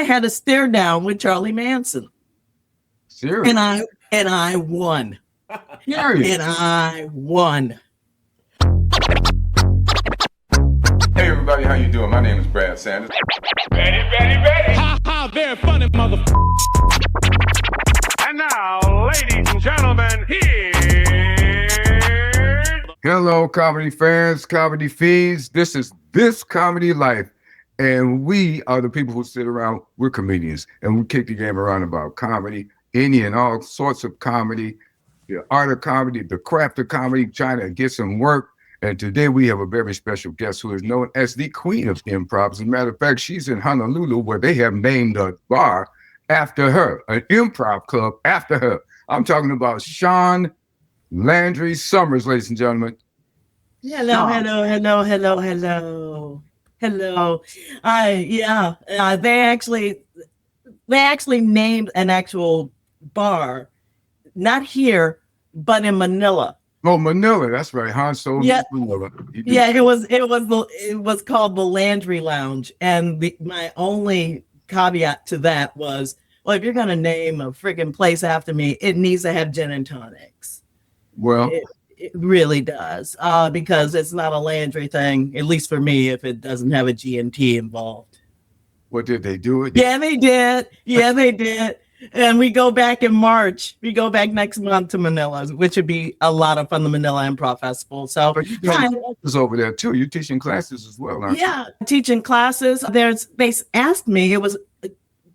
had a stare down with Charlie Manson. Serious? And I won. Serious? And I won. Hey everybody, how you doing? My name is Brad Sanders. Ready. Ha ha, very funny motherfucker. And now, ladies and gentlemen, Hello, comedy fans, comedy fiends. This is This Comedy Life. And we are the people who sit around. We're comedians. And we kick the game around about comedy, any and all sorts of comedy, the art of comedy, the craft of comedy, trying to get some work. And today we have a very special guest who is known as the queen of improv. As a matter of fact, she's in Honolulu, where they have named a bar after her, an improv club after her. I'm talking about Shaun Landry Summers, ladies and gentlemen. Hello. They actually named an actual bar, not here, but in Manila. Oh, Manila, that's right. Han Solo. Yeah, Manila. yeah. It was called the Landry Lounge, and my only caveat to that was, well, if you're gonna name a freaking place after me, it needs to have gin and tonics. Well, it really does, because it's not a Landry thing, at least for me, if it doesn't have a G&T involved. what did they do? Yeah, they did. And we go back in March. We go back next month to Manila, which would be a lot of fun, the Manila Improv Festival. So But you classes over there too. You're teaching classes as well, aren't you? Yeah, teaching classes. They asked me,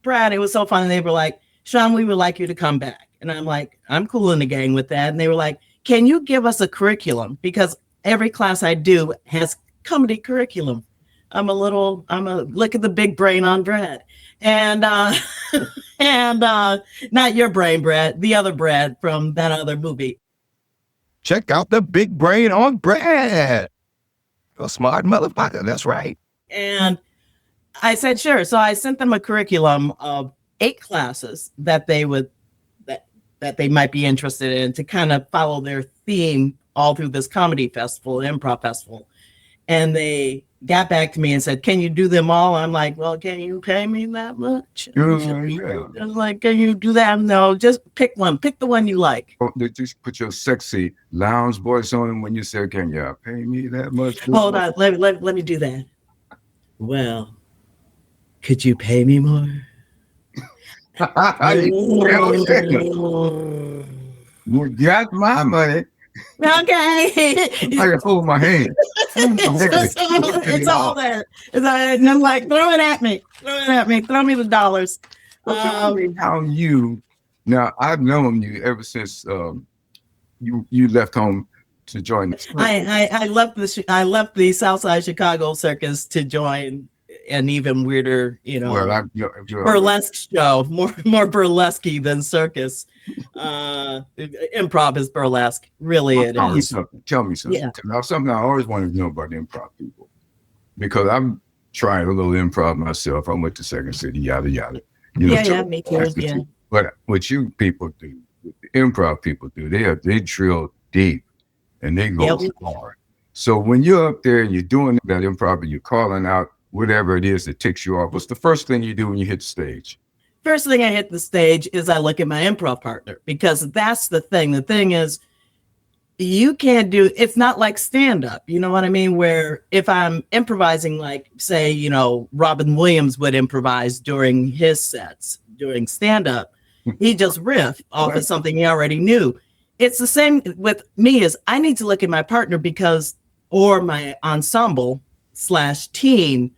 Brad, it was so fun. They were like, Shaun, we would like you to come back. And I'm like, I'm cool in the gang with that. And they were like, can you give us a curriculum? Because every class I do has comedy curriculum. I'm a look at the big brain on Brad. And not your brain, Brad, the other Brad from that other movie. Check out the big brain on Brad. A smart motherfucker, that's right. And I said, sure. So I sent them a curriculum of 8 classes that they might be interested in to kind of follow their theme all through this comedy festival, improv festival. And they got back to me and said, can you do them all? I'm like, well, can you pay me that much? Yeah. I was like, can you do that? No, just pick one. Pick the one you like. Oh, just put your sexy lounge voice on them when you say, can you pay me that much? Hold on. Let me do that. Well, could you pay me more? You got my money. Okay. I can hold my hand. It's all there. And I'm like, throw it at me. Throw me the dollars. Now I've known you ever since you left home to join us. I left the Southside Chicago Circus to join an even weirder, burlesque show, more burlesque than circus. Improv is burlesque, really. Tell me something. Yeah. Now, something I always wanted to know about improv people, because I'm trying a little improv myself. I went to Second City, yada yada. Me too. Yeah. But what you people do, what the improv people do, they drill deep and they go hard. So when you're up there and you're doing that improv and you're calling out whatever it is that ticks you off, what's the first thing you do when you hit the stage? First thing I hit the stage is I look at my improv partner, because that's the thing. The thing is, you can't do, it's not like stand-up, you know what I mean? Where if I'm improvising, like, say, Robin Williams would improvise during his sets, during stand-up, he just riff off of something he already knew. It's the same with me, is I need to look at my partner or my ensemble/team.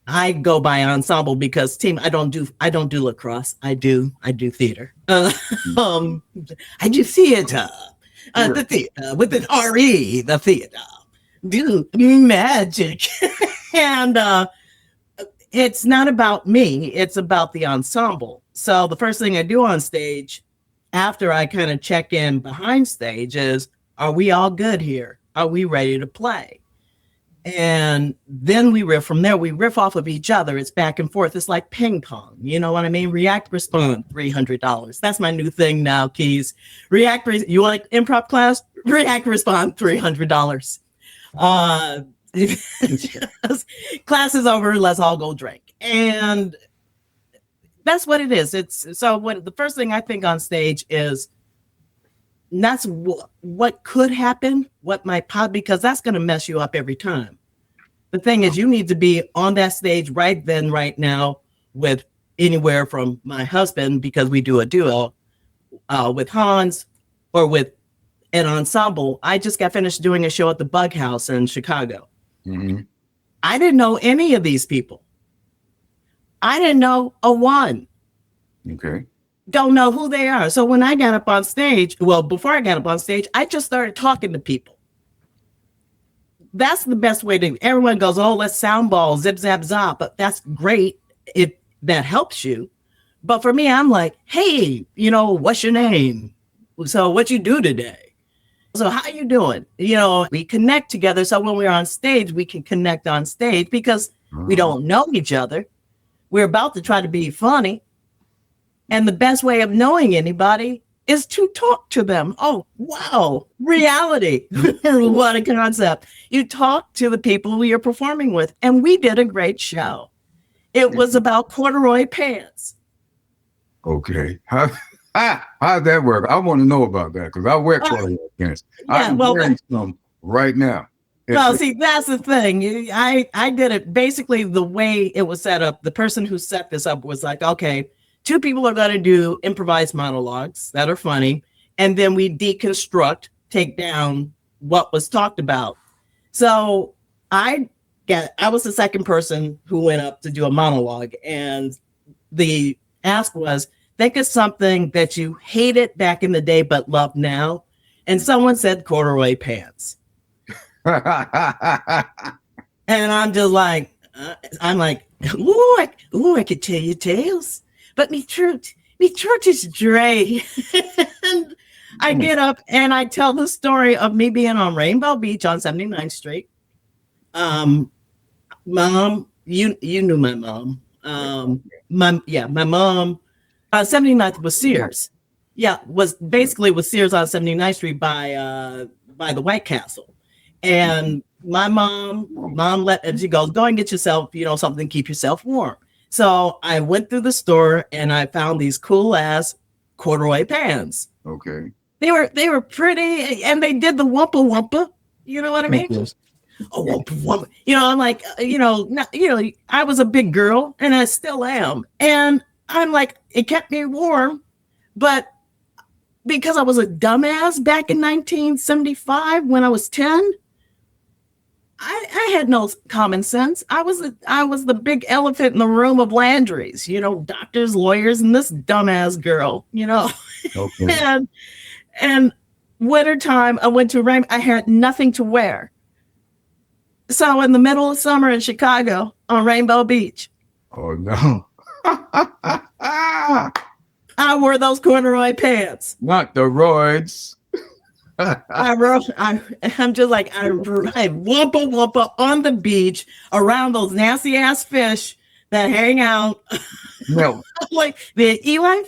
I go by ensemble because team, I don't do lacrosse. I do theater. I do theater. The theater with an RE, the theater. Do magic. And it's not about me, it's about the ensemble. So the first thing I do on stage, after I kind of check in behind stage, is, are we all good here? Are we ready to play? And then we riff from there. We riff off of each other. It's back and forth. It's like ping pong. You know what I mean? React, respond, $300. That's my new thing now, Keys. You want improv class? React, respond, $300. Class is over. Let's all go drink. And That's what it is. It's so what the first thing I think on stage is that's what could happen, what might pop, because that's going to mess you up every time. The thing is, you need to be on that stage right then, right now, with anywhere from my husband, because we do a duo, with Hans, or with an ensemble. I just got finished doing a show at the Bug House in Chicago. Mm-hmm. I didn't know any of these people. I didn't know a one. Okay. Don't know who they are. So when I got up on stage, well, before I got up on stage, I just started talking to people. That's the best way to, everyone goes, oh, let's soundball, zip, zap, zop. But that's great if that helps you. But for me, I'm like, hey, what's your name? So what you do today? So how you doing? We connect together. So when we're on stage, we can connect on stage because we don't know each other. We're about to try to be funny. And the best way of knowing anybody is to talk to them. Oh, wow. Reality. What a concept. You talk to the people who you're performing with. And we did a great show. It was about corduroy pants. Okay. How'd that work? I want to know about that because I wear corduroy pants. I'm wearing some right now. Well, see, that's the thing. I did it basically the way it was set up. The person who set this up was like, okay, 2 people are going to do improvised monologues that are funny. And then we deconstruct, take down what was talked about. So I was the second person who went up to do a monologue. And the ask was, think of something that you hated back in the day, but love now. And someone said corduroy pants. And I'm just like, I could tell you tales, but me truth is Dre. And I get up and I tell the story of me being on Rainbow Beach on 79th Street. Mom, you knew my mom. My mom, 79th was Sears. Yeah, was Sears on 79th Street by the White Castle. And my mom she goes, go and get yourself, something, keep yourself warm. So I went through the store and I found these cool ass corduroy pants. Okay. They were pretty, and they did the wumpa wumpa. You know what I mean? Yes. Oh, wumpa wumpa. I'm like, I was a big girl and I still am. And I'm like, it kept me warm, but because I was a dumbass back in 1975 when I was 10, I had no common sense. I was the big elephant in the room of Landry's, doctors, lawyers, and this dumbass girl, Okay. And wintertime, I went to rain. I had nothing to wear. So in the middle of summer in Chicago on Rainbow Beach. Oh no. I wore those corduroy pants. Not the roids. I'm just like, I wumpa wumpa on the beach around those nasty ass fish that hang out. No. Like the Eli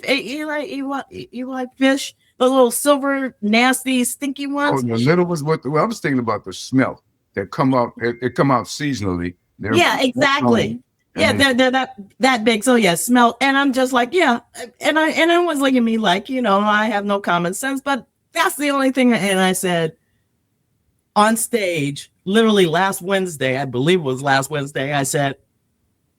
fish, the little silver, nasty, stinky ones. Oh, the little was I was thinking about the smell that come out. It come out seasonally. Yeah, exactly. Yeah, they're that big. So yeah, smell. And I'm just like, yeah. And everyone's looking at me like, I have no common sense, but that's the only thing. And I said on stage, literally last Wednesday, I believe it was last Wednesday, I said,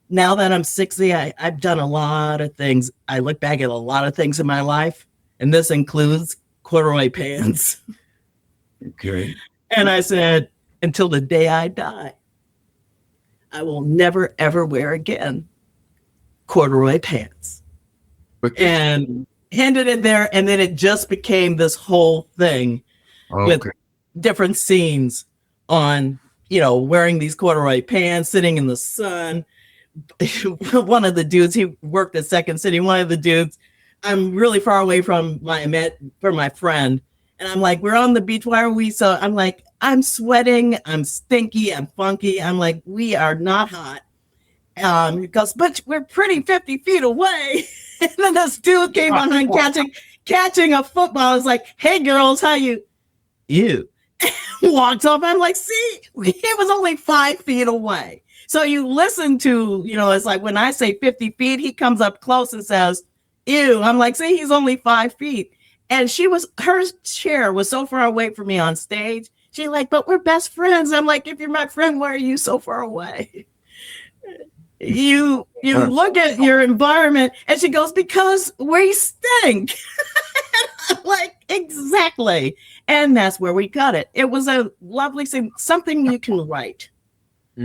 now that I'm 60, I've done a lot of things. I look back at a lot of things in my life, and this includes corduroy pants. Okay. And I said, until the day I die, I will never, ever wear again corduroy pants. And handed it there, and then it just became this whole thing with different scenes on, wearing these corduroy pants, sitting in the sun. One of the dudes, he worked at Second City. One of the dudes, I'm really far away from my friend, and I'm like, we're on the beach. Why are we so? I'm like, I'm sweating. I'm stinky. I'm funky. I'm like, we are not hot. Because, but we're pretty 50 feet away. And then this dude came on catching a football. It's like, hey girls, how you? Walks off. I'm like, see, he was only 5 feet away. So you listen to, it's like when I say 50 feet, he comes up close and says, ew. I'm like, see, he's only 5 feet. And her chair was so far away from me on stage. She's like, but we're best friends. I'm like, if you're my friend, why are you so far away? You look at your environment, and she goes, because we stink. I'm like, exactly. And that's where we got it. It was a lovely thing, something you can write,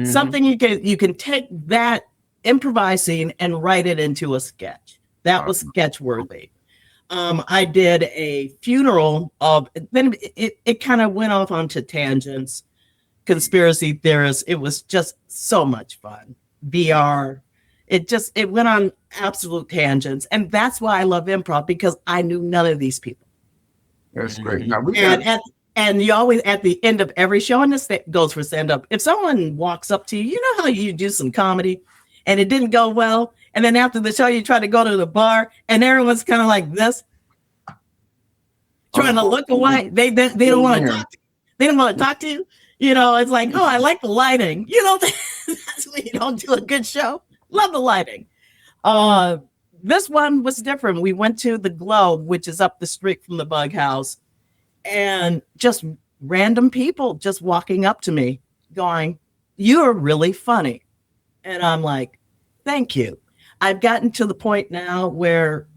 something you can take that improvising and write it into a sketch. That was sketch worthy. I did a funeral then it kind of went off onto tangents, conspiracy theorists. It was just so much fun. VR. It went on absolute tangents. And that's why I love improv, because I knew none of these people. That's great. Now and you always, at the end of every show, and this goes for stand-up, if someone walks up to you, you know how you do some comedy and it didn't go well, and then after the show you try to go to the bar and everyone's kind of like this, trying to look away. They don't want to talk to you. They don't want to talk to you. It's like, oh, I like the lighting. That's when you don't do a good show. Love the lighting. This one was different. We went to the Globe, which is up the street from the Bug House, and just random people just walking up to me going, you're really funny. And I'm like, thank you. I've gotten to the point now where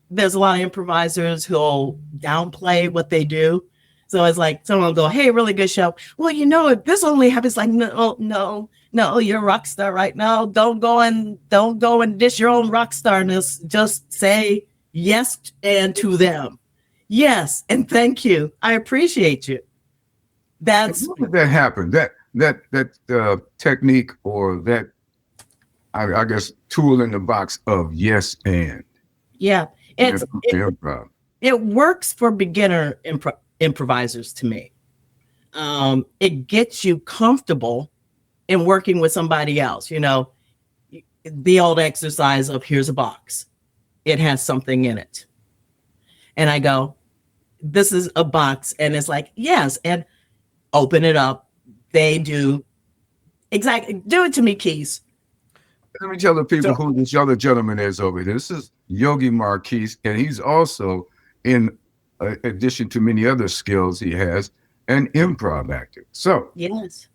there's a lot of improvisers who'll downplay what they do. So it's like someone will go, hey, really good show. Well, if this only happens, like, no, you're a rock star right now. Don't go and dish your own rock starness. Just say yes and to them. Yes, and thank you. I appreciate you. That's when did that happen? That technique, or that I guess tool in the box of yes and. Yeah, it works for beginner improvisers to me. It gets you comfortable in working with somebody else. The old exercise of here's a box. It has something in it. And I go, this is a box. And it's like, yes. And open it up. They do. Exactly. Do it to me, Geese. Let me tell the people who this other gentleman is over here. This is Yogi Marquis, and he's also, in addition to many other skills he has, an improv actor. So yes.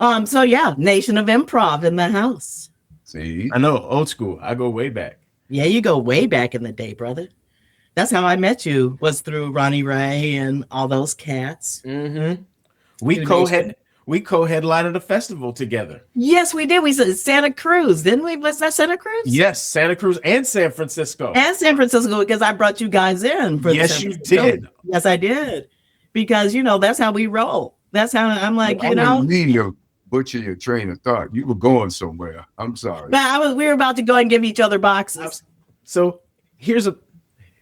Nation of Improv in the house. See, I know, old school. I go way back. Yeah, you go way back in the day, brother. That's how I met you, was through Ronnie Ray and all those cats. Mm-hmm. We co-headlined the festival together. Yes, we did. We said Santa Cruz, didn't we? Was that Santa Cruz? Yes, Santa Cruz and San Francisco. And San Francisco, because I brought you guys in. Yes, you did. Yes, I did. Because, that's how we roll. That's how I'm like, I didn't mean to butcher your train of thought. You were going somewhere. I'm sorry. But we were about to go and give each other boxes. So here's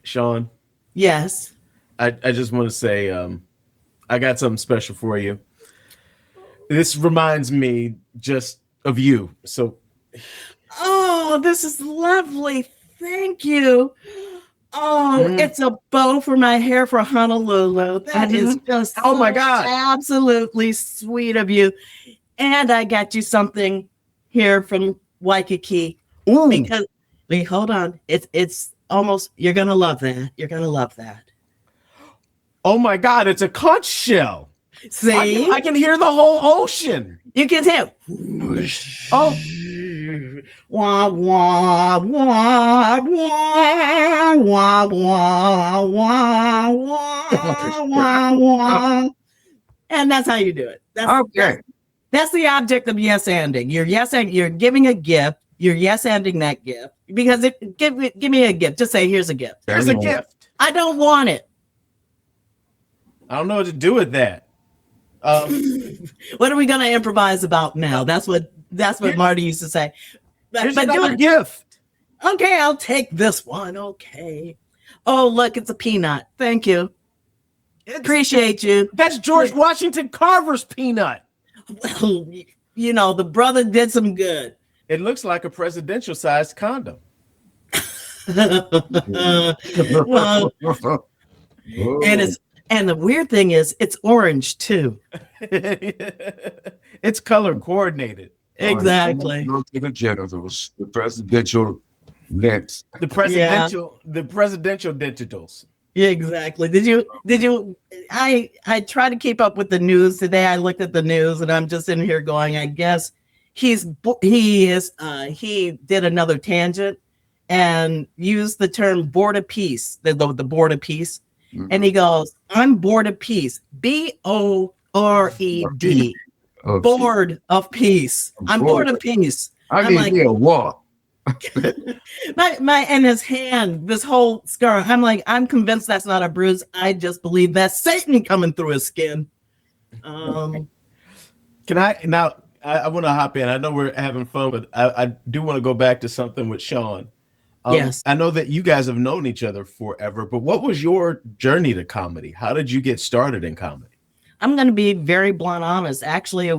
Shaun. Yes. I just want to say, I got something special for you. This reminds me just of you. So, oh, this is lovely. Thank you. Oh, it's a bow for my hair for Honolulu. That is just my God, absolutely sweet of you. And I got you something here from Waikiki. Ooh. Because hold on, it's almost, you're gonna love that. You're gonna love that. Oh my God, it's a conch shell. See, I can hear the whole ocean. You can hear. Oh, wah wah wah wah wah wah wah wah wah. And that's how you do it. That's the object of yes anding. You're giving a gift. You're yes anding that gift, because give me a gift. Just say, here's a gift. Here's a gift. I don't want it. I don't know what to do with that. What are we going to improvise about now? That's what Marty used to say. But do a gift. Okay, I'll take this one. Okay. Oh, look, it's a peanut. Thank you. Appreciate you. That's George Washington Carver's peanut. Well, the brother did some good. It looks like a presidential-sized condom. Well, and the weird thing is, it's orange too. It's color coordinated. Exactly. Go to the genitals, the presidential lens. The presidential digitals. Yeah, exactly. Did you I try to keep up with the news today. I looked at the news and I'm just in here going, I guess he did another tangent and used the term board of peace, the board of peace. Mhm. And he goes, I'm bored of peace. BORED. Oh, Bored of peace. I'm bored of peace. I need me a war. my and his hand, this whole scar. I'm like, I'm convinced that's not a bruise. I just believe that's Satan coming through his skin. Can I now? I want to hop in. I know we're having fun, but I do want to go back to something with Shaun. Yes. I know that you guys have known each other forever, but what was your journey to comedy? How did you get started in comedy? I'm going to be very blunt honest. Actually,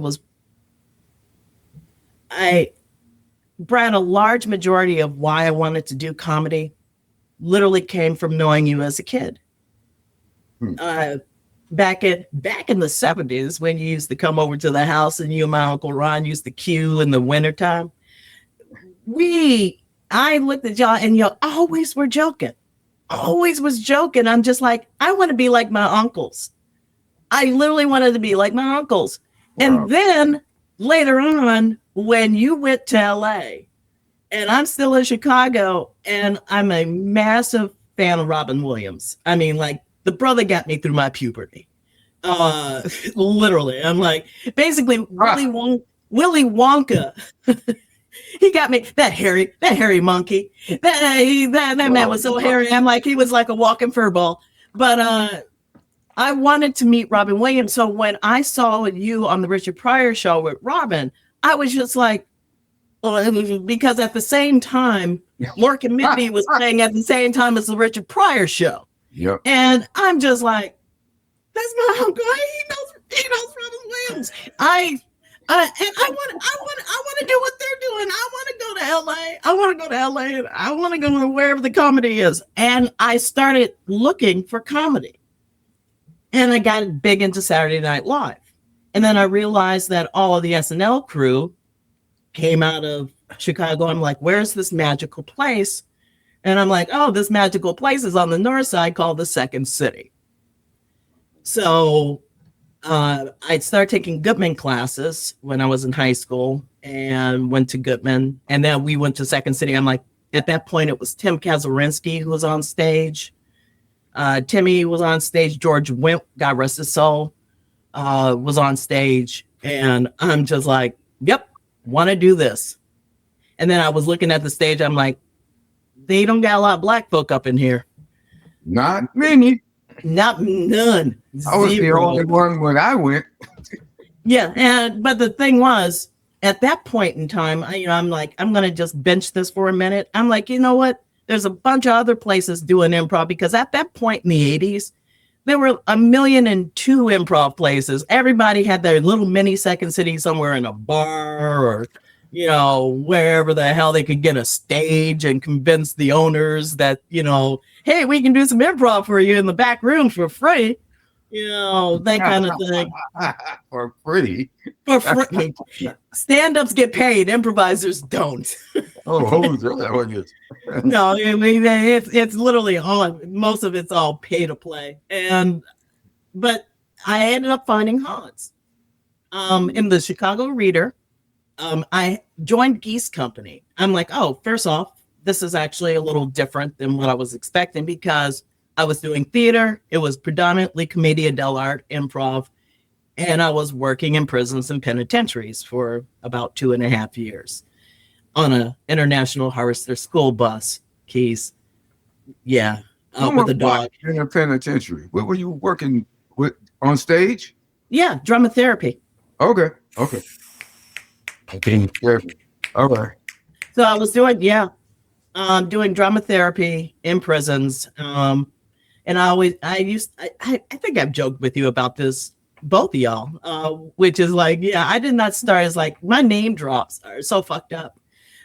Brad, a large majority of why I wanted to do comedy literally came from knowing you as a kid. Back in the 70s, when you used to come over to the house and you and my Uncle Ron used to cue in the wintertime, I looked at y'all and y'all always were joking. Always was joking. I'm just like, I want to be like my uncles. I literally wanted to be like my uncles. Wow. And then later on, when you went to LA, and I'm still in Chicago, and I'm a massive fan of Robin Williams. I mean, like, the brother got me through my puberty. Literally. I'm like, basically, Willy Wonka. He got me, that hairy monkey. That man was so hairy. I'm like, he was like a walking fur ball. But I wanted to meet Robin Williams. So when I saw you on the Richard Pryor show with Robin, I was just like, because at the same time, Mork and Mindy was playing at the same time as the Richard Pryor show. Yep. And I'm just like, that's my uncle. He knows Robin Williams. I want to do what they're doing. I want to go to LA. I want to go to LA and I want to go to wherever the comedy is. And I started looking for comedy. And I got big into Saturday Night Live. And then I realized that all of the SNL crew came out of Chicago. I'm like, where's this magical place? And I'm like, oh, this magical place is on the north side called the Second City. So I started taking Goodman classes when I was in high school and went to Goodman. And then we went to Second City. I'm like, at that point, it was Tim Kazurinsky who was on stage. Timmy was on stage. George Wimp, God rest his soul, was on stage. And I'm just like, yep, want to do this. And then I was looking at the stage. I'm like, they don't got a lot of black folk up in here. Not many. Not none. I was the only one when I went. Yeah, but the thing was, at that point in time, I'm like, I'm gonna just bench this for a minute. I'm like, you know what? There's a bunch of other places doing improv because at that point in the 80s, there were 1,000,002 improv places. Everybody had their little mini Second City somewhere in a bar or, wherever the hell they could get a stage and convince the owners that, hey, we can do some improv for you in the back room for free. That kind of thing. For free. For free. Stand-ups get paid. Improvisers don't. That one is. No, I mean, it's literally all, most of it's all pay to play. But I ended up finding Hans in the Chicago Reader. I joined Geese Company. I'm like, oh, first off, this is actually a little different than what I was expecting because I was doing theater. It was predominantly commedia dell'arte, improv, and I was working in prisons and penitentiaries for about 2.5 years on an international harvester school bus. Keys, yeah, with a dog in a penitentiary. What were you working with on stage? Yeah, drama therapy. Okay. All right. So I was doing, doing drama therapy in prisons. And I think I've joked with you about this, both of y'all, which is like, I did not start as like, my name drops are so fucked up.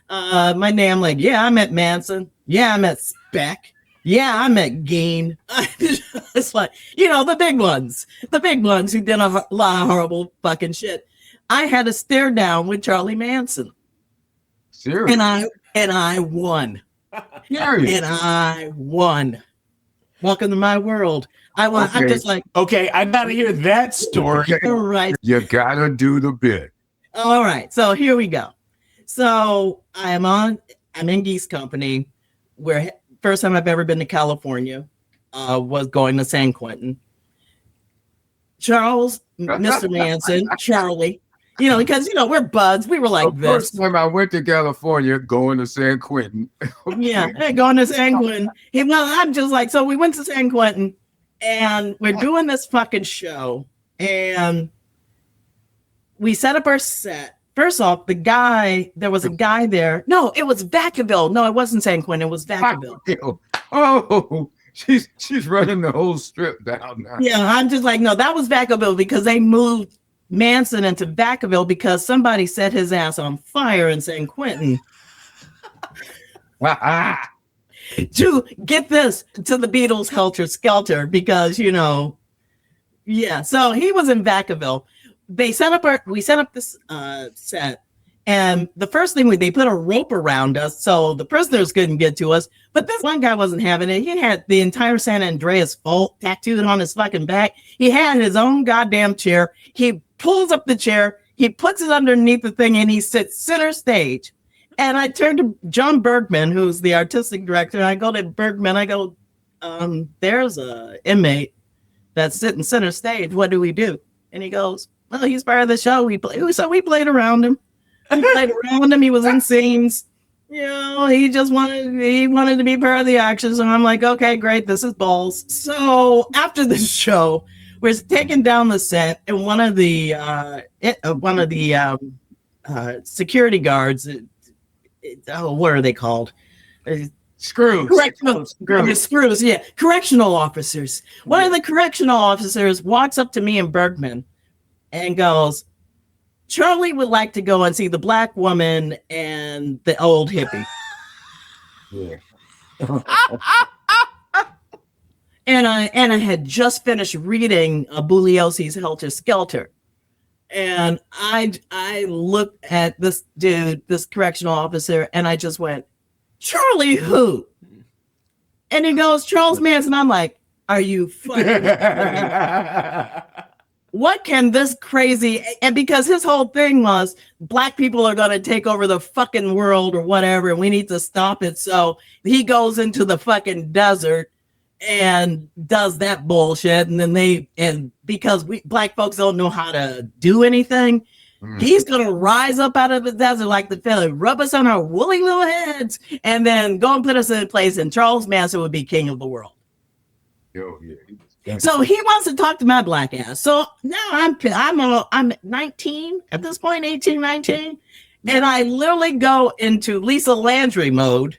My name, like, I met Manson. I met Speck. I met Geen. It's like, the big ones who did a lot of horrible fucking shit. I had a stare down with Charlie Manson. Serious. And I won. Serious. And I won. Welcome to my world. I'm just like, Okay, I gotta hear that story. all right. You gotta do the bit. All right. So here we go. So I'm in Geese company, where first time I've ever been to California was going to San Quentin. Charles, Mr. Manson, Charlie, because we're buds. We were like this. First time I went to California, going to San Quentin. Yeah, going to San Quentin. I'm just like, so we went to San Quentin and we're doing this fucking show. And we set up our set. First off, there was a guy there. No, it was Vacaville. No, it wasn't San Quentin. It was Vacaville. Oh, she's running the whole strip down now. Yeah, I'm just like, no, that was Vacaville because they moved Manson into Vacaville because somebody set his ass on fire in San Quentin. To get this to the Beatles Helter Skelter because, yeah. So he was in Vacaville. We set up this set, and the first thing they put a rope around us so the prisoners couldn't get to us. But this one guy wasn't having it. He had the entire San Andreas fault tattooed on his fucking back. He had his own goddamn chair. He pulls up the chair, he puts it underneath the thing, and he sits center stage. And I turned to John Bergman, who's the artistic director, and I go to Bergman, I go, there's a inmate that's sitting center stage. What do we do? And he goes, well, he's part of the show. So we played around him. He was in scenes. He just wanted to be part of the action. So I'm like, okay, great. This is balls. So after the show, we're taking down the set, and one of the security guards. What are they called? Screws. Screws. Yeah, correctional officers. One of the correctional officers walks up to me and Bergman and goes, Charlie would like to go and see the black woman and the old hippie. Yeah. And I had just finished reading Bugliosi's Helter Skelter. And I looked at this dude, this correctional officer, and I just went, Charlie who? And he goes, Charles Manson. I'm like, are you fucking what can this crazy, and because his whole thing was black people are going to take over the fucking world or whatever, and we need to stop it. So he goes into the fucking desert and does that bullshit. And then because black folks don't know how to do anything, he's going to rise up out of the desert like the fella, rub us on our woolly little heads, and then go and put us in place. And Charles Manson would be king of the world. So he wants to talk to my black ass. So now I'm 19 at this point, 18, 19. And I literally go into Lisa Landry mode.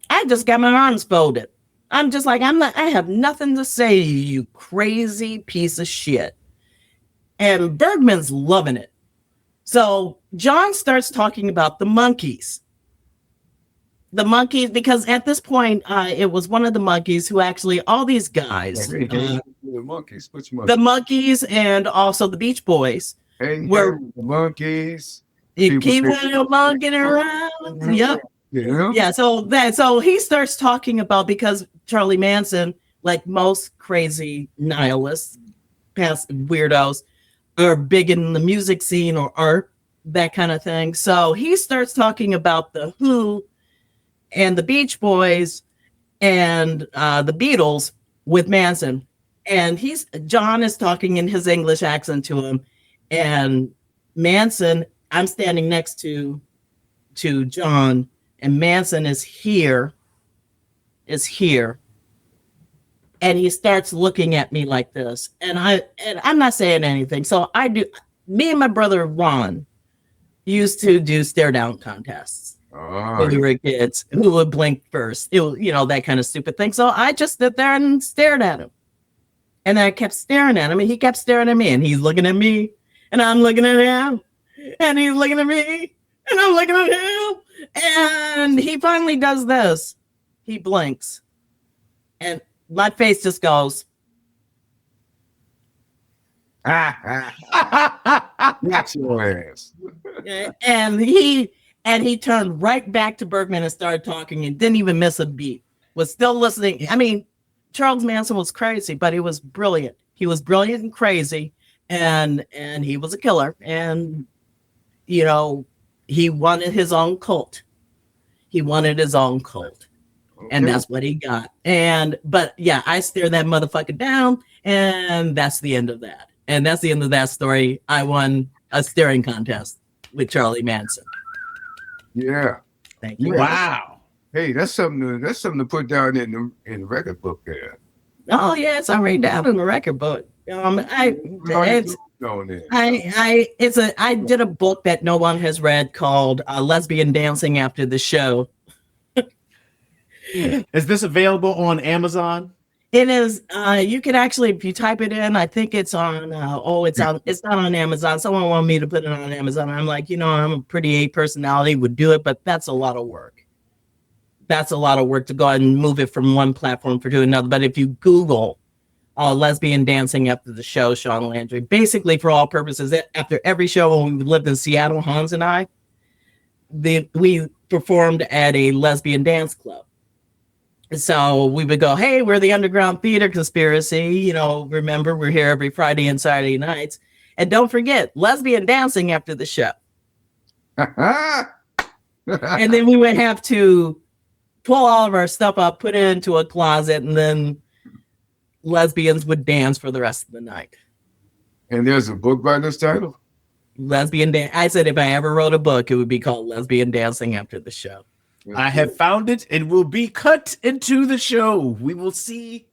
I just got my arms folded. I'm just like, I have nothing to say to you, you crazy piece of shit. And Bergman's loving it. So John starts talking about the monkeys. The monkeys, because at this point, it was one of the monkeys who actually, all these guys, The monkeys. Which monkeys? the monkeys and also the Beach Boys, were the monkeys. you keep monkeying around. Yep. Yeah. So he starts talking about, because Charlie Manson, like most crazy nihilists, past weirdos, are big in the music scene or art, that kind of thing. So he starts talking about the Who and the Beach Boys and the Beatles with Manson. And John is talking in his English accent to him. And Manson, I'm standing next to John, and Manson is here. And he starts looking at me like this. And I'm not saying anything. So me and my brother Ron used to do stare down contests. When we were kids, who would blink first, that kind of stupid thing. So I just stood there and stared at him. And I kept staring at him, and he kept staring at me, and he's looking at me, and I'm looking at him, and he's looking at me, and I'm looking at him. And he finally does this. He blinks. And my face just goes. Got your ass. And he turned right back to Bergman and started talking and didn't even miss a beat. Was still listening. I mean, Charles Manson was crazy, but he was brilliant. He was brilliant and crazy, and he was a killer. And you know, he wanted his own cult. He wanted his own cult. Okay. And that's what he got. But yeah, I stared that motherfucker down, and that's the end of that. And that's the end of that story. I won a staring contest with Charlie Manson. Yeah. Thank you. Wow. Hey, that's something to put down in the record book there. Oh yeah, it's already down in the record book. I did a book that no one has read called Lesbian Dancing After the Show. Is this available on Amazon? It is. You can actually, if you type it in, I think it's on. It's not on Amazon. Someone wanted me to put it on Amazon. I'm like, I'm a pretty A personality, would do it, but that's a lot of work. That's a lot of work to go ahead and move it from one platform to another. But if you Google Lesbian Dancing After the Show, Shaun Landry, basically for all purposes, after every show when we lived in Seattle, Hans and I, we performed at a lesbian dance club. So we would go, hey, we're the Underground Theater Conspiracy. Remember, we're here every Friday and Saturday nights. And don't forget, lesbian dancing after the show. And then we would have to pull all of our stuff up, put it into a closet, and then lesbians would dance for the rest of the night. And there's a book by this title? Lesbian Dance. I said if I ever wrote a book, it would be called Lesbian Dancing After the Show. I have found it. It will be cut into the show. We will see.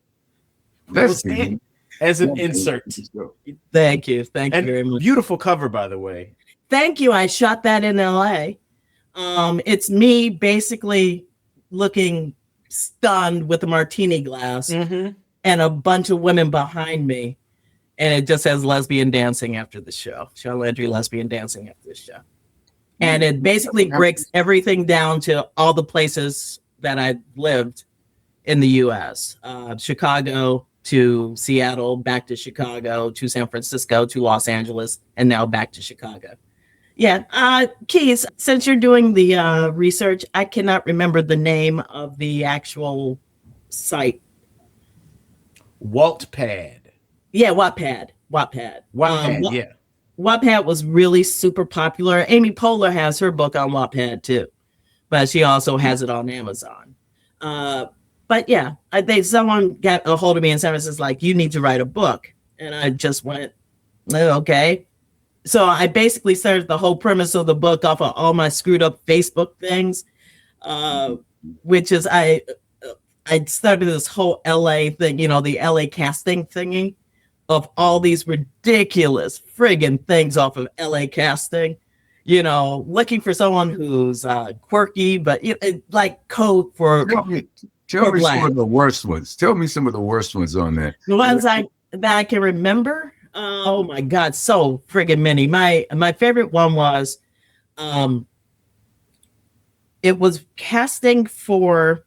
As an insert. Thank you. Thank you very much. Beautiful cover, by the way. Thank you. I shot that in LA. It's me basically looking stunned with a martini glass and a bunch of women behind me. And it just says lesbian dancing after the show. Shaun Landry, lesbian dancing after the show. And it basically breaks everything down to all the places that I lived in the U.S. Chicago to Seattle, back to Chicago, to San Francisco, to Los Angeles, and now back to Chicago. Yeah. Keys, since you're doing the research, I cannot remember the name of the actual site. Wattpad. Yeah, Wattpad. Yeah. Wattpad was really super popular. Amy Poehler has her book on Wattpad too, but she also has it on Amazon. But yeah, someone got a hold of me and said, "It's like you need to write a book," and I just went, "Okay." So I basically started the whole premise of the book off of all my screwed up Facebook things, which is I started this whole LA thing, the LA casting thingy. Of all these ridiculous friggin' things off of LA casting, looking for someone who's quirky, but like code for. Tell me some of the worst ones. Tell me some of the worst ones on that. The ones that I can remember. Oh my God, so friggin' many. My favorite one was, it was casting for,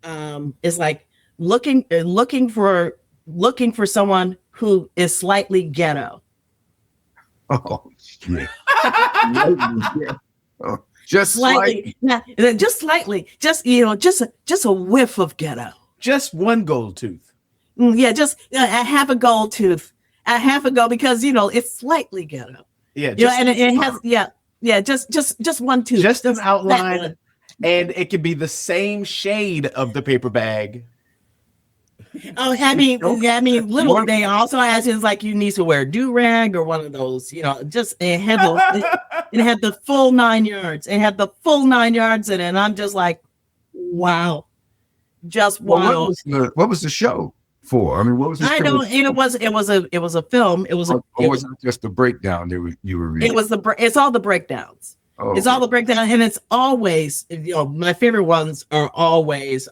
it's like looking for someone who is slightly ghetto. Oh, shit. Just slightly. Just slightly. Just a whiff of ghetto. Just one gold tooth. Yeah, just a half a gold tooth. A half a gold because it's slightly ghetto. Yeah, and it has just one tooth. Just an outline, and it could be the same shade of the paper bag. Oh, I mean, little. They also asked us like you need to wear a do-rag or one of those, just it had the full 9 yards. It had the full 9 yards in it, and I'm just like, wow, just wow. What was the show for? I mean, what was the show? I don't. It was a film. It was. It wasn't just the breakdown you were reading. It's all the breakdowns. Oh, it's all the breakdown, and it's always my favorite ones are always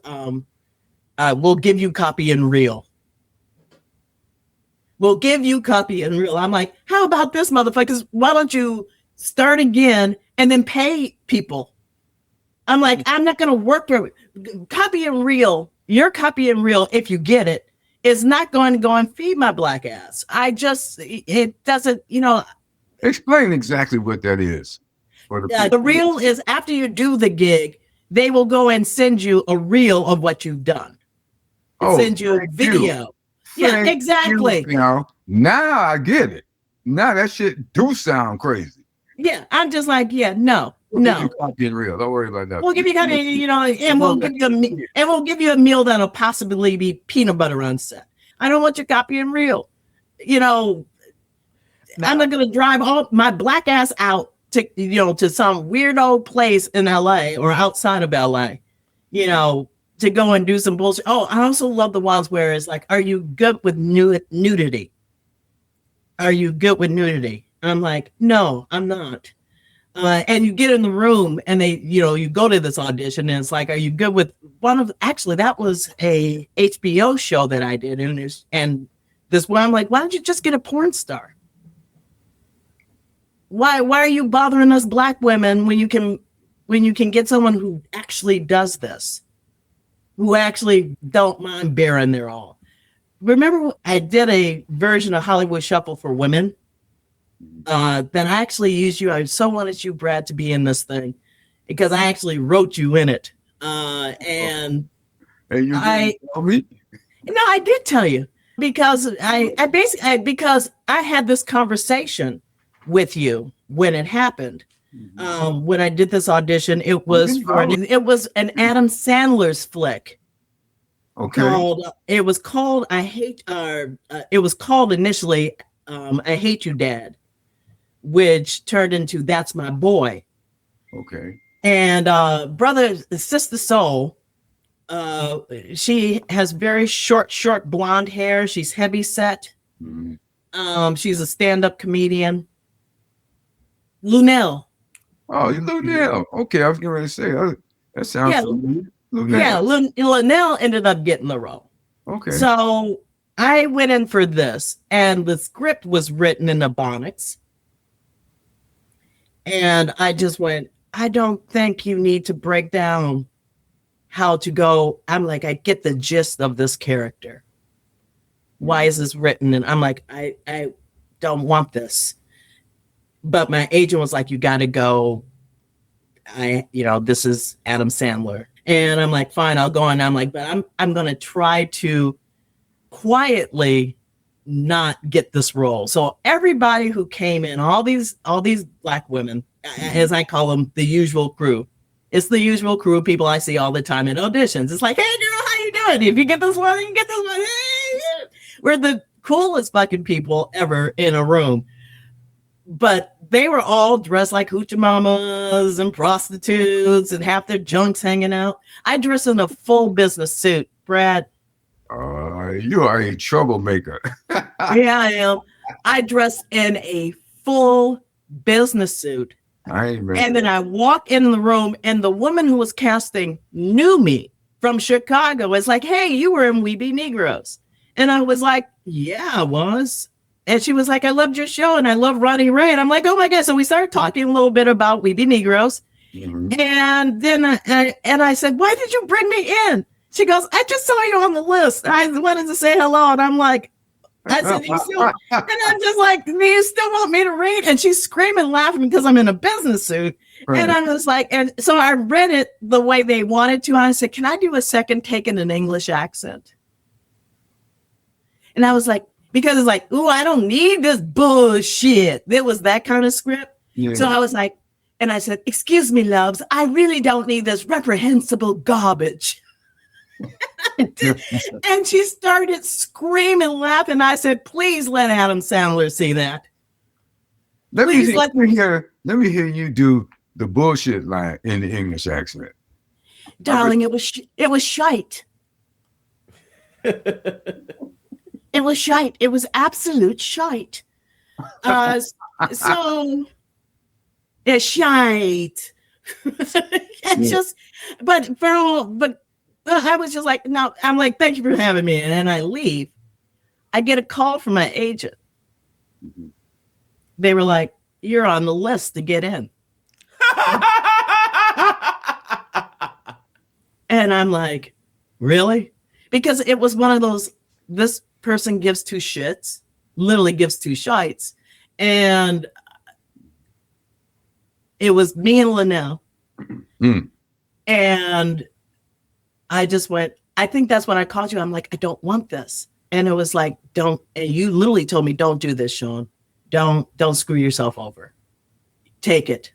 we'll give you copy in real. We'll give you copy in real. I'm like, how about this, motherfuckers? Why don't you start again and then pay people? I'm like, I'm not going to work for copy in real. Your copy in real, if you get it, is not going to go and feed my black ass. It doesn't, Explain exactly what that is. For the the reel is after you do the gig, they will go and send you a reel of what you've done. Send you a thank video. Yeah, Thank exactly. you. Now I get it. Now that shit do sound crazy. Yeah, I'm just like, no. Getting real. Don't worry about that. We'll give you and we'll give you a meal that'll possibly be peanut butter on set. I don't want you copying real. I'm not gonna drive all my black ass out to some weirdo place in LA or outside of LA, to go and do some bullshit. Oh, I also love the ones where it's like, are you good with nudity? Are you good with nudity? I'm like, no, I'm not. And you get in the room and they, you go to this audition and it's like, are you good with actually that was a HBO show that I did. And this one, I'm like, why don't you just get a porn star? Why are you bothering us black women when you can get someone who actually does this, who actually don't mind bearing their all? Remember I did a version of Hollywood Shuffle for women? Then I actually used you. I so wanted you, Brad, to be in this thing because I actually wrote you in it. And I did tell you because I basically because I had this conversation with you when it happened. When I did this audition, it was an Adam Sandler's flick. Okay. It was called initially I Hate You, Dad, which turned into That's My Boy. Okay. And Sister Soul, she has very short blonde hair. She's heavy set. Mm-hmm. She's a stand-up comedian. Lunel. Oh, you Lunel. Okay, I was getting ready to say that sounds familiar. Lunel. Yeah, Lunel ended up getting the role. Okay. So I went in for this, and the script was written in Ebonics. And I just went, I don't think you need to break down how to go. I'm like, I get the gist of this character. Why is this written? And I'm like, I don't want this. But my agent was like, you got to go. This is Adam Sandler. And I'm like, fine, I'll go. And I'm like, but I'm going to try to quietly not get this role. So everybody who came in, all these black women, as I call them, the usual crew. It's the usual crew of people I see all the time in auditions. It's like, hey girl, how you doing? If you get this one, you get this one. Hey. We're the coolest fucking people ever in a room. But they were all dressed like hoochie mamas and prostitutes and half their junks hanging out. I dress in a full business suit, Brad. You are a troublemaker. Yeah, I am. I dress in a full business suit. And then I walk in the room, and the woman who was casting knew me from Chicago. It's like, hey, you were in We Be Negroes. And I was like, yeah, I was. And she was like, I loved your show, and I love Ronnie Ray. And I'm like, oh my God. So we started talking a little bit about We Be Negroes. Mm-hmm. And then I said, why did you bring me in? She goes, I just saw you on the list. I wanted to say hello. And I'm like, and I'm just like, do you still want me to read? And she's screaming, laughing because I'm in a business suit. Right. And I'm just like, and so I read it the way they wanted to. And I said, can I do a second take in an English accent? And I was like, because it's like, ooh, I don't need this bullshit. There was that kind of script. Yeah. So I was like, and I said, excuse me, loves, I really don't need this reprehensible garbage. And she started screaming, laughing. I said, please let Adam Sandler see that. Let me hear you do the bullshit line in the English accent. Darling, it was shite. It was shite. It was absolute shite. So it's shite. It's just, but I was just like, no, I'm like, thank you for having me. And then I leave. I get a call from my agent. They were like, you're on the list to get in. And I'm like, really? Because it was one of those this person gives two shits, literally gives two shites. And it was me and Linnell. And I just went, I think that's when I called you. I'm like, I don't want this. And it was like, don't, and you literally told me, don't do this, Shaun. Don't screw yourself over. Take it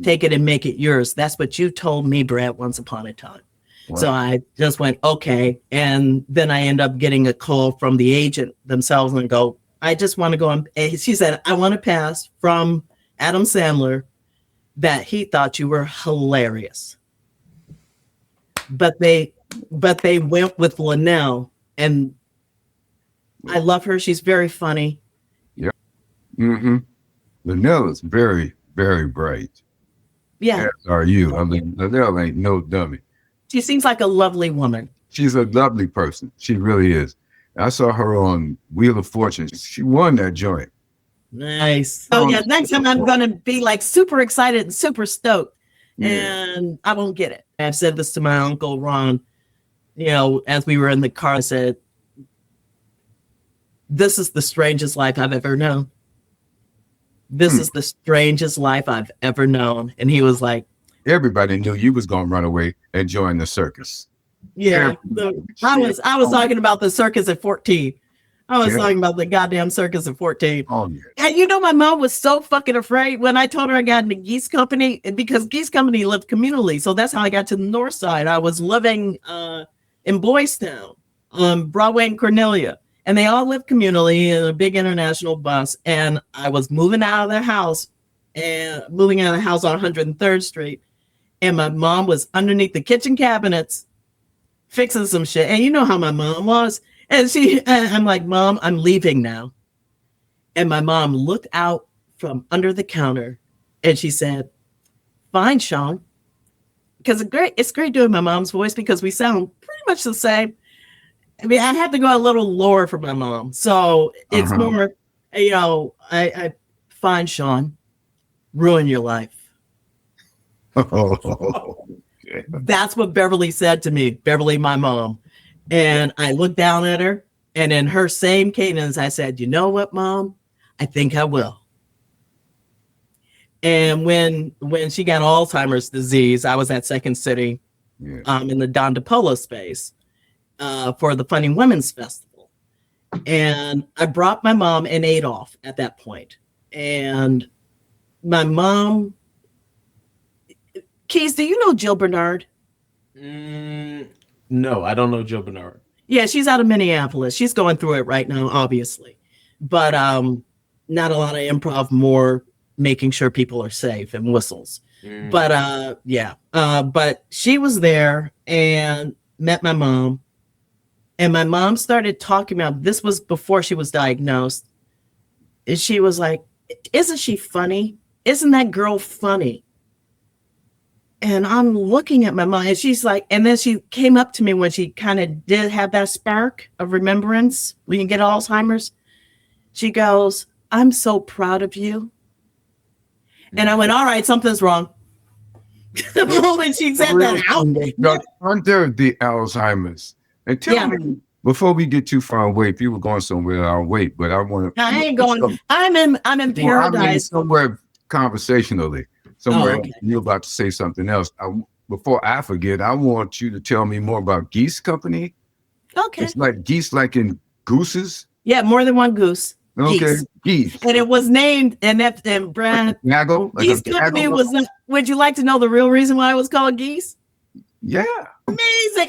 and make it yours. That's what you told me, Brad, once upon a time. Wow. So I just went, okay. And then I end up getting a call from the agent themselves and go, I just want to go on. She said, I want to pass from Adam Sandler that he thought you were hilarious. But they went with Linnell, and I love her. She's very funny. Yeah. Linnell is very, very bright. Yeah. As are you. I mean, Linnell ain't no dummy. She seems like a lovely woman. She's a lovely person. She really is. I saw her on Wheel of Fortune. She won that joint. Nice. So yeah, next time I'm going to be like super excited and super stoked. And I won't get it. I've said this to my uncle Ron, as we were in the car. I said, this is the strangest life I've ever known. This is the strangest life I've ever known. And he was like, everybody knew you was going to run away and join the circus. Yeah. I was talking about the circus at 14. I was talking about the goddamn circus at 14. Oh, yeah. And my mom was so fucking afraid when I told her I got into Geese Company, because Geese Company lived communally. So that's how I got to the north side. I was living in Boys Town, Broadway and Cornelia. And they all lived communally in a big international bus. And I was moving out of the house on 103rd Street. And my mom was underneath the kitchen cabinets fixing some shit. And you know how my mom was. And I'm like, Mom, I'm leaving now. And my mom looked out from under the counter and she said, fine, Shaun. Because it's great doing my mom's voice because we sound pretty much the same. I mean, I had to go a little lower for my mom. So it's more, I fine, Shaun, ruin your life. That's what Beverly said to me, Beverly, my mom. And I looked down at her, and in her same cadence, I said, you know what, Mom? I think I will. And when she got Alzheimer's disease, I was at Second City in the Don DePolo space for the Funny Women's Festival. And I brought my mom and Adolph at that point. And my mom, Keys, do you know Jill Bernard? No, I don't know Jill Bernard. Yeah, she's out of Minneapolis. She's going through it right now, obviously. But not a lot of improv, more making sure people are safe and whistles. But but she was there and met my mom. And my mom started talking about, this was before she was diagnosed. And she was like, isn't she funny? Isn't that girl funny? And I'm looking at my mom, and she's like, and then she came up to me when she kind of did have that spark of remembrance when you get Alzheimer's. She goes, I'm so proud of you. And I went, all right, something's wrong. The moment she said that out. Under the Alzheimer's. And tell me, before we get too far away, if you were going somewhere, I'll wait. But I want to. I ain't going. I'm in paradise. I'm in somewhere conversationally. Somewhere you're about to say something else. Before I forget, I want you to tell me more about Geese Company. Okay. It's like geese, like in gooses. Yeah, more than one goose. Okay, geese. And it was named, and Brad. Naggle. Like Geese Company was. Would you like to know the real reason why it was called Geese? Yeah.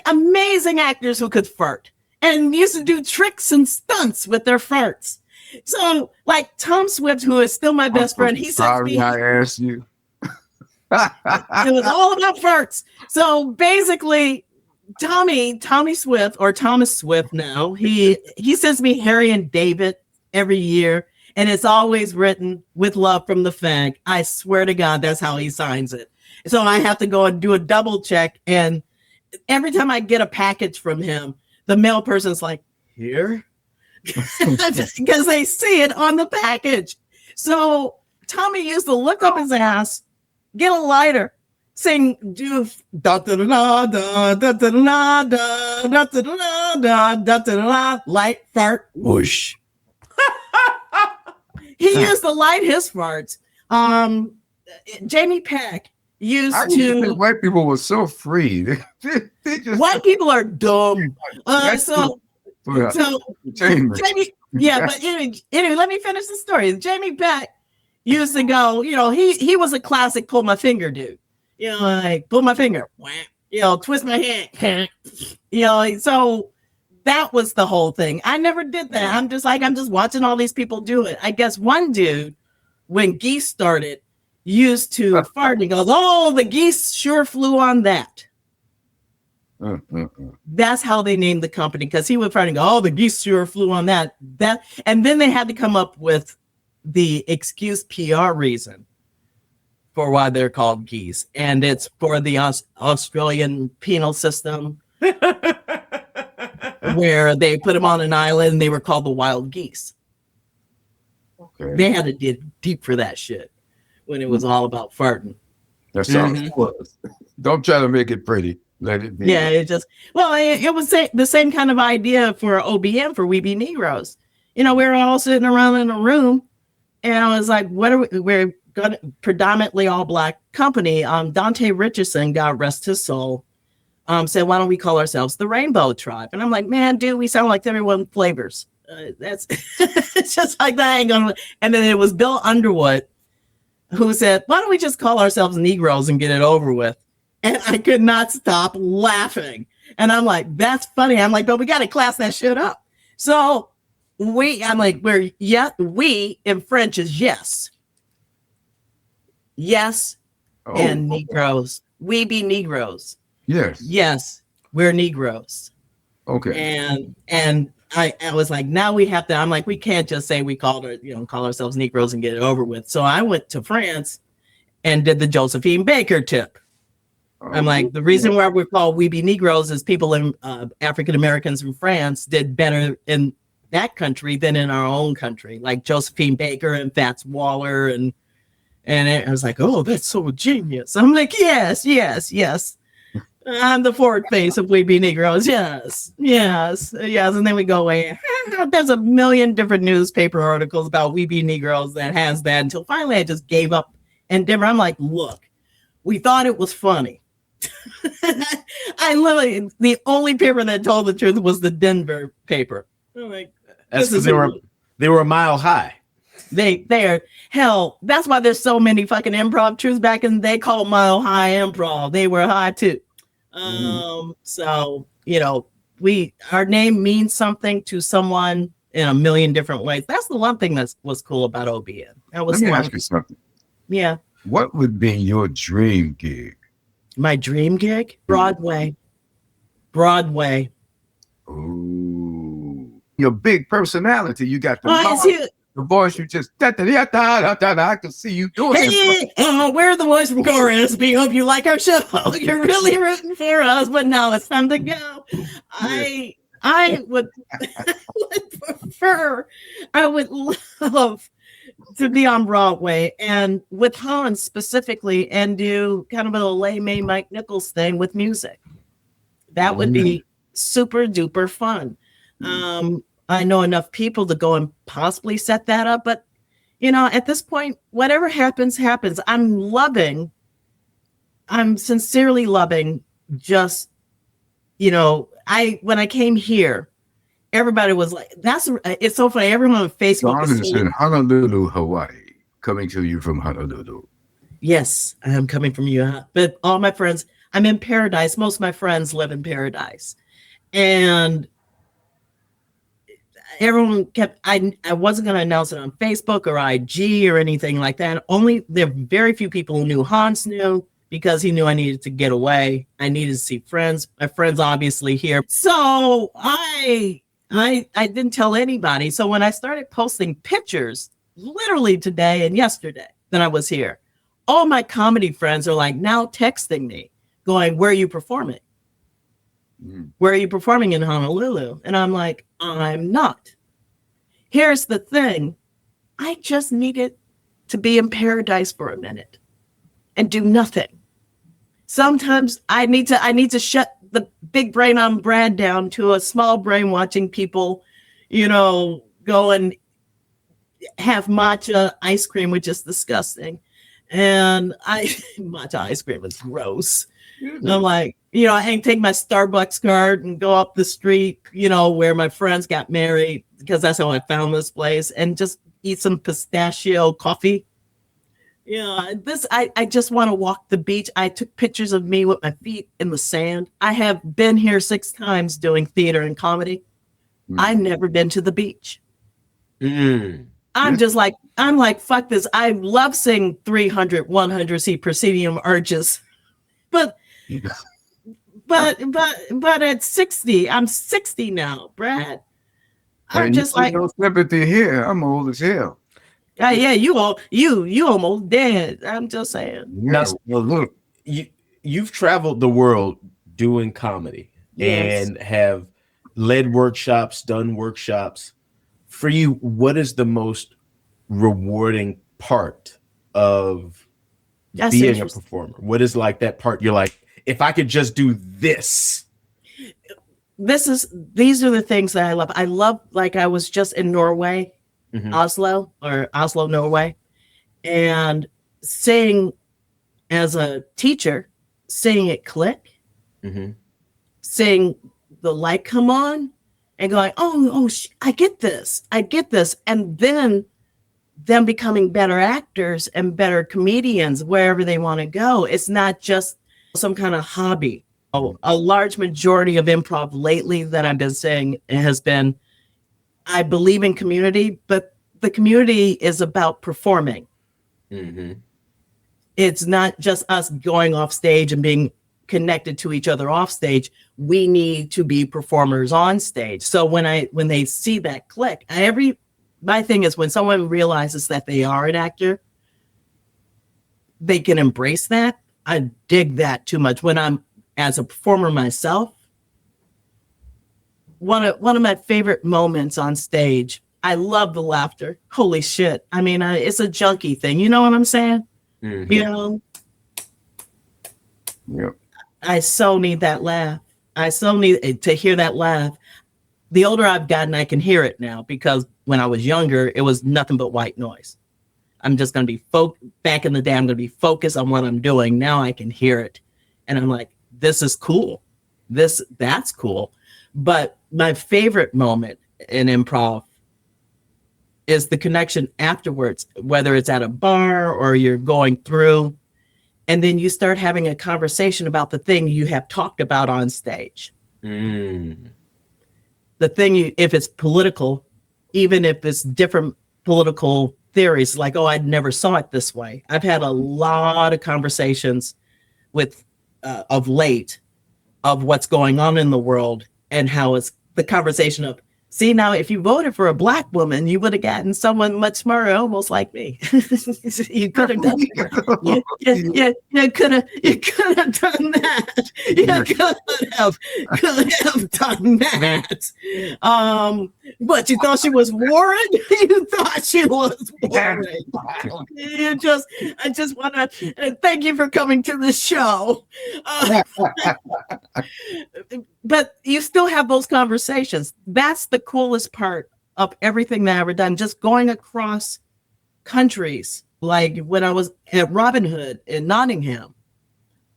Amazing actors who could fart and used to do tricks and stunts with their farts. So, like Tom Swift, who is still my best friend, he said, "Sorry, I asked you." It was all about farts. So basically, Tommy Swift, or Thomas Swift now, he sends me Harry and David every year, and it's always written with love from the fag. I swear to God, that's how he signs it. So I have to go and do a double check, and every time I get a package from him, the mail person's like, here? Because they see it on the package. So Tommy used to look up his ass, get a lighter, sing, do da da da da da da da da da da da da da da light fart whoosh. He used to light his farts. Jamie Peck used I used to to. think white people were so free. They just White people are dumb. So entertainment. Jamie, yeah, but anyway, let me finish the story. Jamie Peck used to go, he was a classic pull my finger dude. Like pull my finger, twist my hand, so that was the whole thing. I never did that. I'm just watching all these people do it. I guess one dude, when Geese started, used to fart and goes, oh, the geese sure flew on that. That's how they named the company, because he would fart and go, oh, the geese sure flew on that. And then they had to come up with the excuse PR reason for why they're called geese. And it's for the Australian penal system where they put them on an island and they were called the wild geese. Okay. They had to dig deep for that shit when it was all about farting. That's all it was. Don't try to make it pretty. Let it be. Yeah, it was the same kind of idea for OBM, for We Be Negroes. We were all sitting around in a room, and I was like, we're gonna predominantly all black company. Dante Richardson, God rest his soul, said, why don't we call ourselves the Rainbow Tribe? And I'm like, man, dude, we sound like everyone flavors. That's it's just like that ain't gonna. And then it was Bill Underwood who said, why don't we just call ourselves Negroes and get it over with? And I could not stop laughing. And I'm like, that's funny. I'm like, but we got to class that shit up. So we in French is yes. Yes. And Negroes. We be Negroes. Yes. Yes. We're Negroes. Okay. And I was like, now we have to, I'm like, we can't just say we call ourselves Negroes and get it over with. So I went to France and did the Josephine Baker tip. I'm like, the reason why we're called We Be Negroes is people in African Americans in France did better in that country than in our own country, like Josephine Baker and Fats Waller, and I was like, oh, that's so genius. I'm like, yes. I'm the forward face of We Be Negroes. Yes. And then we go away. There's a million different newspaper articles about We Be Negroes that has that, until finally I just gave up. And Denver, I'm like, look, we thought it was funny. I literally, the only paper that told the truth was the Denver paper. I'm like, that's because they were a mile high. They're hell. That's why there's so many fucking improv truths back in. They call Mile High Improv. They were high too. So our name means something to someone in a million different ways. That's the one thing that was cool about OBN. Let me ask you something. Yeah. What would be your dream gig? My dream gig? Broadway. Ooh. Your big personality. You got the voice. You just I can see you doing it. Hey, we're the voice from Chorus. We hope you like our show. You're really rooting for us, but now it's time to go. I would I would love to be on Broadway, and with Hans specifically, and do kind of a lay May Mike Nichols thing with music. That would be super duper fun. I know enough people to go and possibly set that up, but at this point, whatever happens. I'm sincerely loving just, when I came here, everybody was like, it's so funny. Everyone on Facebook is in Honolulu, Hawaii, coming to you from Honolulu. Yes, I am coming from you. But all my friends, I'm in Paradise. Most of my friends live in Paradise. And everyone I wasn't going to announce it on Facebook or IG or anything like that. There are very few people who knew. Hans knew, because he knew I needed to get away. I needed to see friends. My friends obviously here. So I didn't tell anybody. So when I started posting pictures, literally today and yesterday, that I was here, all my comedy friends are like now texting me, going, where are you performing? Where are you performing in Honolulu? And I'm like, I'm not. Here's the thing. I just needed to be in Paradise for a minute and do nothing. sometimes I need to shut the big brain on Brad down to a small brain watching people, go and have matcha ice cream, which is disgusting. And matcha ice cream is gross. And I'm like, I can take my Starbucks card and go up the street, where my friends got married, because that's how I found this place, and just eat some pistachio coffee. I just want to walk the beach. I took pictures of me with my feet in the sand. I have been here 6 times doing theater and comedy. I've never been to the beach. I'm like, fuck this. I love seeing 300, 100 seat proscenium arches, but at 60, I'm 60 now, Brad. I'm just like, no sympathy here. I'm old as hell. Yeah, you almost dead. I'm just saying. Yeah, well, look, you've traveled the world doing comedy, yes, and have led workshops, done workshops. For you, what is the most rewarding part of being a performer? What is like that part you're like, if I could just do this? These are the things that I love. I love, like, I was just in Norway, Oslo, Norway, and seeing, as a teacher, seeing it click, seeing the light come on, and going, I get this, and then them becoming better actors and better comedians wherever they want to go. It's not just some kind of hobby. A large majority of improv lately that I've been saying has been, I believe in community, but the community is about performing. It's not just us going off stage and being connected to each other off stage. We need to be performers on stage. So when they see that click, my thing is, when someone realizes that they are an actor, they can embrace that. I dig that too much. When I'm, as a performer myself, one of my favorite moments on stage, I love the laughter. Holy shit. I mean, it's a junkie thing. You know what I'm saying? Yep. I so need that laugh. I so need to hear that laugh. The older I've gotten, I can hear it now, because when I was younger, it was nothing but white noise. I'm just going to be back in the day, I'm going to be focused on what I'm doing. Now I can hear it. And I'm like, this is cool. That's cool. But my favorite moment in improv is the connection afterwards, whether it's at a bar or you're going through, and then you start having a conversation about the thing you have talked about on stage. The thing, if it's political, even if it's different political theories, like, I never saw it this way. I've had a lot of conversations with of late, of what's going on in the world, and how it's the conversation of, see, now if you voted for a Black woman, you would have gotten someone much smarter, almost like me. You could have done that. You could have done that. You could have done that. But you thought she was Warren? You thought she was Warren. I just want to thank you for coming to the show. But you still have those conversations. That's the coolest part of everything that I've ever done. Just going across countries, like when I was at Robin Hood in Nottingham.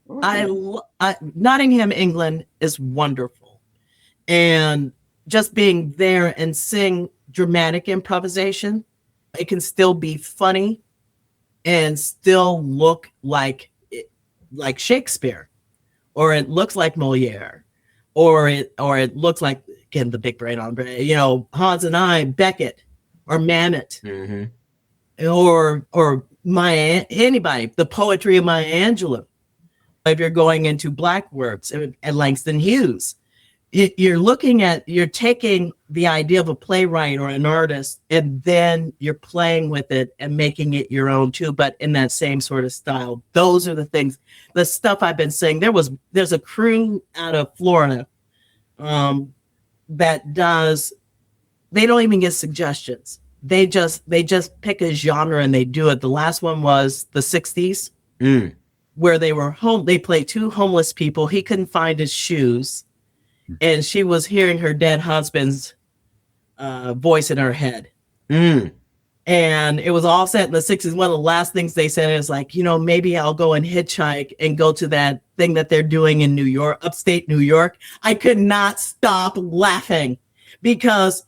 Nottingham, England is wonderful. And just being there and seeing dramatic improvisation, it can still be funny and still look like Shakespeare, or it looks like Moliere, or it looks like, again, the big brain on brain, Hans and I, Beckett, or Mamet, or anybody, the poetry of Maya Angelou. If you're going into Black works and Langston Hughes, you're taking the idea of a playwright or an artist, and then you're playing with it and making it your own too, but in that same sort of style. Those are the things, the stuff I've been saying. There's a crew out of Florida that does, they don't even get suggestions. They just pick a genre and they do it. The last one was the 60s. where they were home. They played two homeless people. He couldn't find his shoes, and she was hearing her dead husband's voice in her head. And it was all set in the 60s. One of the last things they said is like, maybe I'll go and hitchhike and go to that thing that they're doing in New York, upstate New York. I could not stop laughing because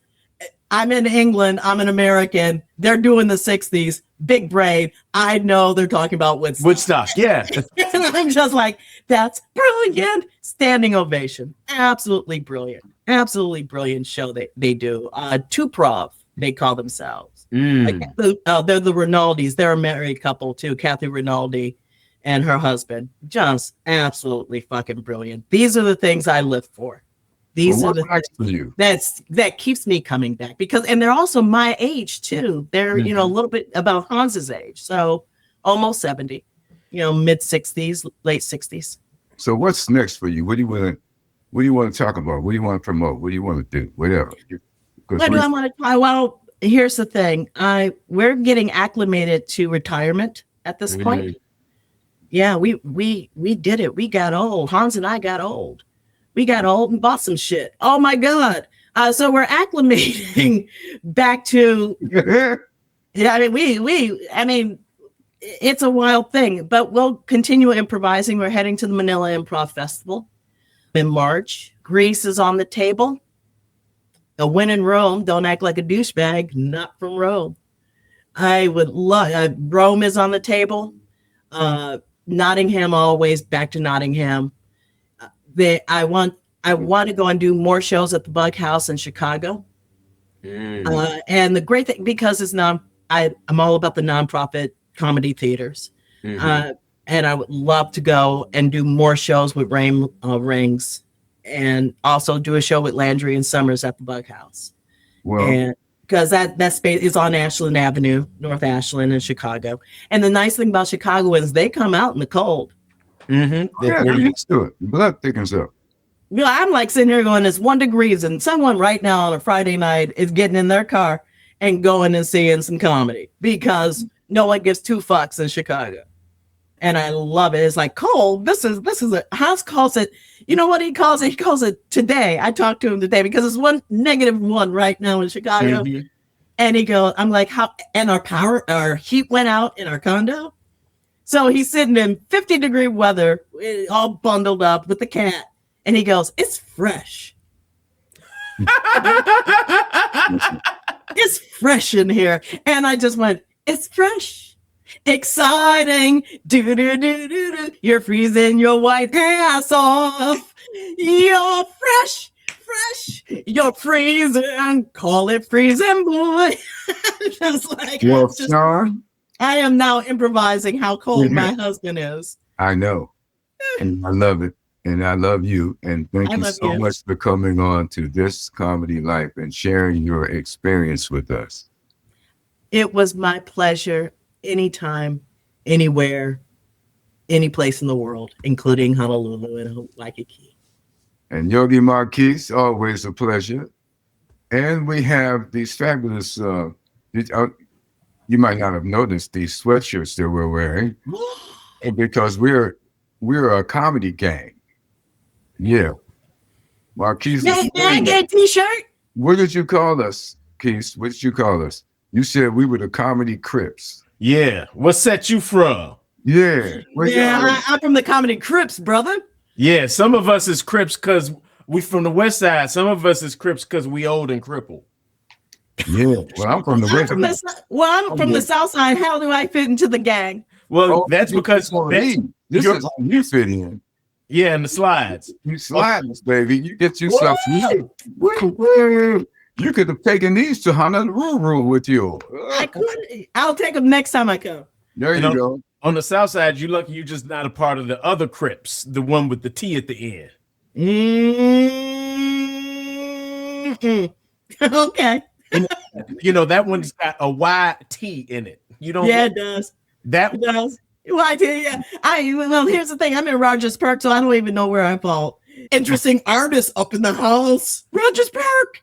I'm in England. I'm an American. They're doing the 60s. Big brain. I know they're talking about Woodstock. Woodstock, yeah. And I'm just like, that's brilliant. Standing ovation. Absolutely brilliant. Absolutely brilliant show they do. Improv, they call themselves. Like, they're the Rinaldis. They're a married couple too, Kathy Rinaldi and her husband. Just absolutely fucking brilliant. These are the things I live for. These are the things for you. that keeps me coming back and they're also my age too. They're a little bit about Hans's age, so almost 70. Mid 60s, late 60s. So what's next for you? What do you want to talk about? What do you want to promote? What do you want to do? Whatever. What do I want to try? Well, here's the thing. We're getting acclimated to retirement at this point. Yeah, we did it. We got old. Hans and I got old. We got old and bought some shit. Oh my God. So we're acclimating back to it's a wild thing, but we'll continue improvising. We're heading to the Manila Improv Festival in March. Greece is on the table. A win in Rome. Don't act like a douchebag. Not from Rome. I would love. Rome is on the table. Nottingham, always back to Nottingham. I want to go and do more shows at the Bug House in Chicago. And the great thing, because I'm all about the nonprofit comedy theaters. And I would love to go and do more shows with Rings. And also do a show with Landry and Summers at the Bug House. Well, and because that space is on Ashland Avenue, North Ashland in Chicago. And the nice thing about Chicago is they come out in the cold. They're used to it. Blood thickens up. I'm like sitting here going, it's 1 degree, and someone right now on a Friday night is getting in their car and going and seeing some comedy because no one gives two fucks in Chicago. And I love it. It's like, Cole, this is Hans calls it, you know what he calls it? He calls it today. I talked to him today because it's -1 right now in Chicago. And he goes, I'm like, how? And our heat went out in our condo. So he's sitting in 50-degree weather, all bundled up with the cat. And he goes, it's fresh. It's fresh in here. And I just went, it's fresh. Exciting. Do. You're freezing your white ass off. You're fresh. You're freezing. Call it freezing, boy. Just like, Shaun, I am now improvising how cold my husband is. I know. And I love it. And I love you. And thank you so much for coming on to This Comedy Life and sharing your experience with us. It was my pleasure. Anytime, anywhere, any place in the world, including Honolulu and Waikiki. And Yogi Marquis, always a pleasure. And we have these fabulous, you might not have noticed these sweatshirts that we're wearing because we're a comedy gang. Yeah. Marquis. May I get a t-shirt? What did you call us, Keith? What did you call us? You said we were the Comedy Crips. Yeah. What set you from? Yeah. I'm from the Comedy Crips, brother. Yeah. Some of us is Crips because we from the West Side. Some of us is Crips because we old and crippled. Yeah. Well, I'm from the West Side. I'm from the South Side. How do I fit into the gang? That's because this is how you fit in. Yeah, and the slides. You slides, baby. You get yourself. You could have taken these to Honolulu with you. I could. I'll take them next time I come. There you go. On the South Side, you're lucky you're just not a part of the other Crips, the one with the T at the end. Okay. And, that one's got a YT in it. You don't. Yeah, it does. That does. YT. Yeah. Well, here's the thing. I'm in Rogers Park, so I don't even know where I fall. Interesting artists up in the house. Rogers Park.